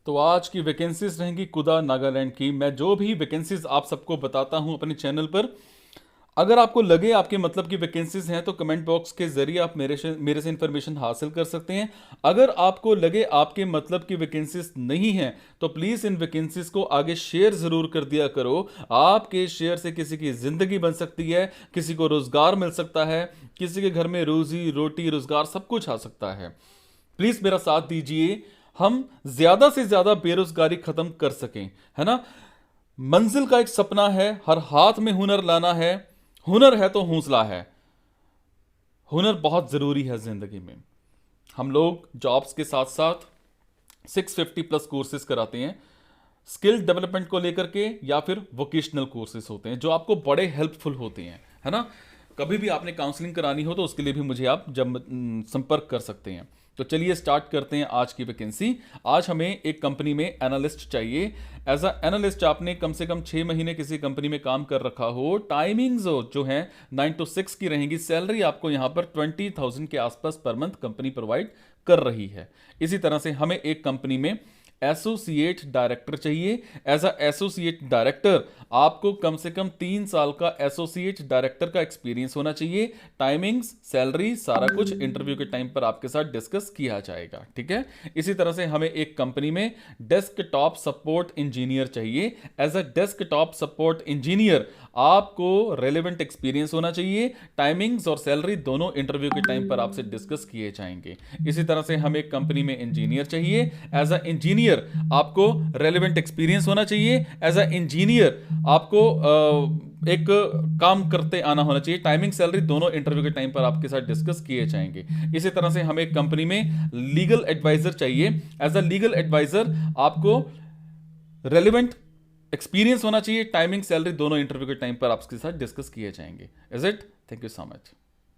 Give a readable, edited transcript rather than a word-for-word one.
तो आज की वैकेंसीज रहेंगी कुदा नागालैंड की। मैं जो भी वैकेंसीज आप सबको बताता हूं अपने चैनल पर, अगर आपको लगे आपके मतलब की वैकेंसीज हैं तो कमेंट बॉक्स के जरिए आप मेरे से इंफॉर्मेशन हासिल कर सकते हैं। अगर आपको लगे आपके मतलब की वैकेंसीज नहीं हैं तो प्लीज़ इन वैकेंसीज को आगे शेयर ज़रूर कर दिया करो। आपके शेयर से किसी की ज़िंदगी बन सकती है, किसी को रोज़गार मिल सकता है, किसी के घर में रोज़ी रोटी रोज़गार सब कुछ आ सकता है। प्लीज़ मेरा साथ दीजिए, हम ज़्यादा से ज़्यादा बेरोज़गारी ख़त्म कर सकें, है ना। मंजिल का एक सपना है, हर हाथ में हुनर लाना है, हुनर है तो हौसला है। हुनर बहुत ज़रूरी है ज़िंदगी में। हम लोग जॉब्स के साथ साथ 650 प्लस कोर्सेज कराते हैं स्किल डेवलपमेंट को लेकर के, या फिर वोकेशनल कोर्सेज होते हैं जो आपको बड़े हेल्पफुल होते हैं, है ना। कभी भी आपने काउंसलिंग करानी हो तो उसके लिए भी मुझे आप जब संपर्क कर सकते हैं। तो चलिए स्टार्ट करते हैं आज की वैकेंसी। आज हमें एक कंपनी में एनालिस्ट चाहिए। एज अ एनालिस्ट आपने कम से कम 6 महीने किसी कंपनी में काम कर रखा हो। टाइमिंग्स जो हैं 9 to 6 की रहेंगी। सैलरी आपको यहां पर 20,000 के आसपास पर मंथ कंपनी प्रोवाइड कर रही है। इसी तरह से हमें एक कंपनी में एसोसिएट डायरेक्टर चाहिए। एज अ एसोसिएट डायरेक्टर आपको कम से कम 3 साल का एसोसिएट डायरेक्टर का एक्सपीरियंस होना चाहिए। टाइमिंग्स, सैलरी, सारा कुछ इंटरव्यू के टाइम पर आपके साथ डिस्कस किया जाएगा, ठीक है। इसी तरह से हमें एक कंपनी में डेस्कटॉप सपोर्ट इंजीनियर चाहिए। As a desktop support engineer आपको रेलेवेंट एक्सपीरियंस होना चाहिए। टाइमिंग्स और सैलरी दोनों इंटरव्यू के टाइम पर आपसे डिस्कस किए जाएंगे। इसी तरह से हमें एक कंपनी में इंजीनियर चाहिए। एज अ इंजीनियर आपको रेलेवेंट एक्सपीरियंस होना चाहिए। एज अ इंजीनियर आपको एक काम करते आना होना चाहिए। टाइमिंग, सैलरी दोनों इंटरव्यू के टाइम पर आपके साथ डिस्कस किए जाएंगे। इसी तरह से हमें एक कंपनी में लीगल एडवाइजर चाहिए। एज अ लीगल एडवाइजर आपको रेलिवेंट एक्सपीरियंस होना चाहिए। टाइमिंग, सैलरी दोनों इंटरव्यू के टाइम पर आपके साथ डिस्कस किए जाएंगे। Is it? Thank you so much.